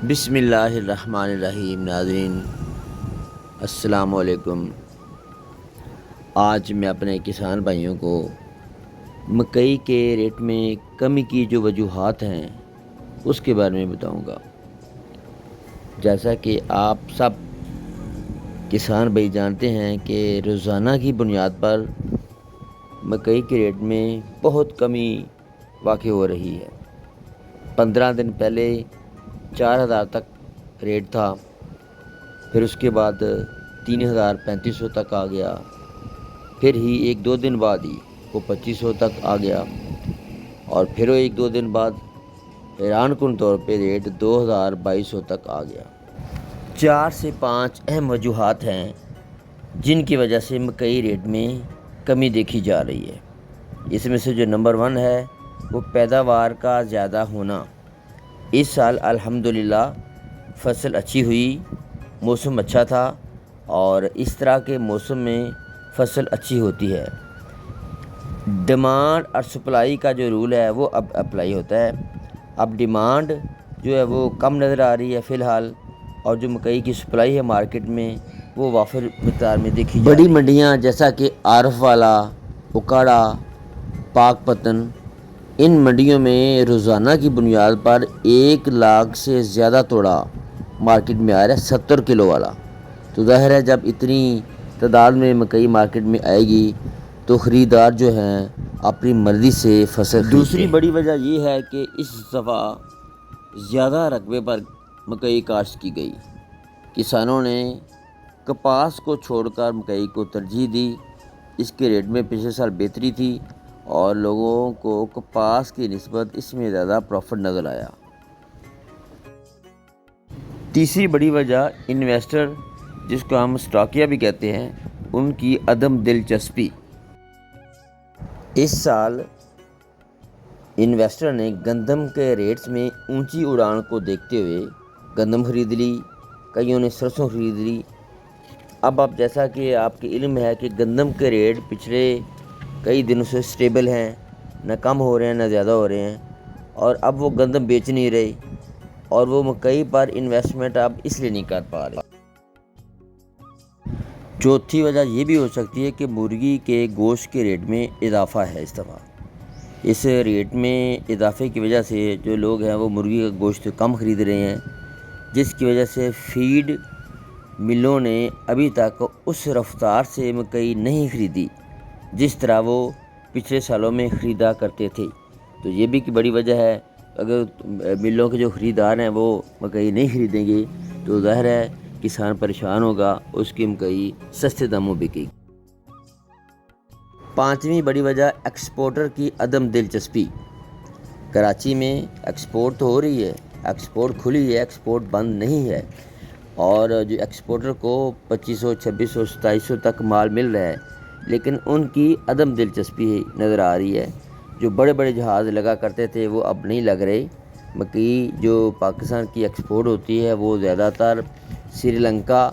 بسم اللہ الرحمن الرحیم۔ ناظرین السلام علیکم۔ آج میں اپنے کسان بھائیوں کو مکئی کے ریٹ میں کمی کی جو وجوہات ہیں اس کے بارے میں بتاؤں گا۔ جیسا کہ آپ سب کسان بھائی جانتے ہیں کہ روزانہ کی بنیاد پر مکئی کے ریٹ میں بہت کمی واقع ہو رہی ہے۔ 15 دن پہلے 4000 تک ریٹ تھا، پھر اس کے بعد 3000-3500 تک آ گیا، پھر ہی 1-2 دن بعد ہی وہ 2500 تک آ گیا، اور پھر 1-2 دن بعد حیران کن طور پہ ریٹ 2000-2200 تک آ گیا۔ 4 سے 5 اہم وجوہات ہیں جن کی وجہ سے مکئی ریٹ میں کمی دیکھی جا رہی ہے۔ اس میں سے جو نمبر 1 ہے وہ پیداوار کا زیادہ ہونا۔ اس سال الحمدللہ فصل اچھی ہوئی، موسم اچھا تھا، اور اس طرح کے موسم میں فصل اچھی ہوتی ہے۔ ڈیمانڈ اور سپلائی کا جو رول ہے وہ اب اپلائی ہوتا ہے۔ اب ڈیمانڈ جو ہے وہ کم نظر آ رہی ہے فی الحال، اور جو مکئی کی سپلائی ہے مارکیٹ میں وہ وافر مقدار میں دیکھی جا رہی ہے۔ بڑی منڈیاں جیسا کہ عارف والا، اکاڑا، پاک پتن، ان منڈیوں میں روزانہ کی بنیاد پر 1 لاکھ سے زیادہ توڑا مارکیٹ میں آ رہا ہے، 70 کلو والا۔ تو ظاہر ہے جب اتنی تعداد میں مکئی مارکیٹ میں آئے گی تو خریدار جو ہیں اپنی مرضی سے فصل خریدتے ہیں۔ دوسری بڑی وجہ یہ ہے کہ اس دفعہ زیادہ رقبے پر مکئی کاشت کی گئی۔ کسانوں نے کپاس کو چھوڑ کر مکئی کو ترجیح دی۔ اس کے ریٹ میں پچھلے سال بہتری تھی اور لوگوں کو کپاس کی نسبت اس میں زیادہ پروفٹ نظر آیا۔ تیسری بڑی وجہ انویسٹر، جس کو ہم اسٹاکیا بھی کہتے ہیں، ان کی عدم دلچسپی۔ اس سال انویسٹر نے گندم کے ریٹس میں اونچی اڑان کو دیکھتے ہوئے گندم خرید لی، کئیوں نے سرسوں خرید لی۔ اب جیسا کہ آپ کے علم ہے کہ گندم کے ریٹ پچھلے کئی دنوں سے سٹیبل ہیں، نہ کم ہو رہے ہیں نہ زیادہ ہو رہے ہیں، اور اب وہ گندم بیچ نہیں رہے، اور وہ مکئی پر انویسٹمنٹ اب اس لیے نہیں کر پا رہے۔ چوتھی وجہ یہ بھی ہو سکتی ہے کہ مرغی کے گوشت کے ریٹ میں اضافہ ہے اس دفعہ۔ اس ریٹ میں اضافے کی وجہ سے جو لوگ ہیں وہ مرغی کا گوشت کم خرید رہے ہیں، جس کی وجہ سے فیڈ ملوں نے ابھی تک اس رفتار سے مکئی نہیں خریدی جس طرح وہ پچھلے سالوں میں خریدا کرتے تھے۔ تو یہ بھی بڑی وجہ ہے، اگر ملوں کے جو خریدار ہیں وہ مکئی نہیں خریدیں گے تو ظاہر ہے کسان پریشان ہوگا، اس کی مکئی سستے داموں بکے گی۔ 5ویں بڑی وجہ ایکسپورٹر کی عدم دلچسپی۔ کراچی میں ایکسپورٹ تو ہو رہی ہے، ایکسپورٹ کھلی ہے، ایکسپورٹ بند نہیں ہے، اور جو ایکسپورٹر کو 2500، 2600، 2700 تک مال مل رہا ہے، لیکن ان کی عدم دلچسپی نظر آ رہی ہے۔ جو بڑے بڑے جہاز لگا کرتے تھے وہ اب نہیں لگ رہے۔ مکئی جو پاکستان کی ایکسپورٹ ہوتی ہے وہ زیادہ تر سری لنکا،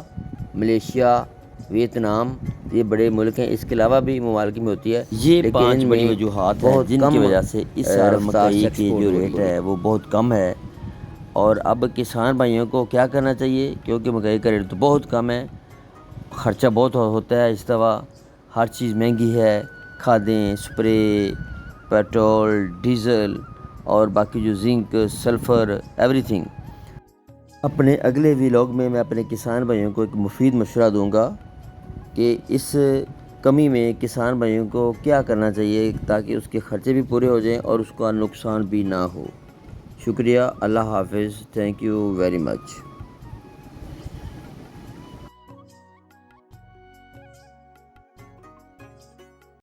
ملیشیا، ویتنام، یہ بڑے ملک ہیں، اس کے علاوہ بھی ممالک میں ہوتی ہے۔ یہ 5 بڑی وجوہات ہیں جن کی وجہ سے اس سال مکئی کی جو ریٹ ہے وہ بہت کم ہے، اور اب کسان بھائیوں کو کیا کرنا چاہیے، کیونکہ مکئی کا ریٹ تو بہت کم ہے، خرچہ بہت ہوتا ہے اس دفعہ، ہر چیز مہنگی ہے، کھادیں، سپرے، پیٹرول، ڈیزل، اور باقی جو زنک، سلفر، ایوری تھنگ۔ اپنے اگلے ویلاگ میں اپنے کسان بھائیوں کو ایک مفید مشورہ دوں گا کہ اس کمی میں کسان بھائیوں کو کیا کرنا چاہیے تاکہ اس کے خرچے بھی پورے ہو جائیں اور اس کا نقصان بھی نہ ہو۔ شکریہ، اللہ حافظ، تھینک یو ویری مچ۔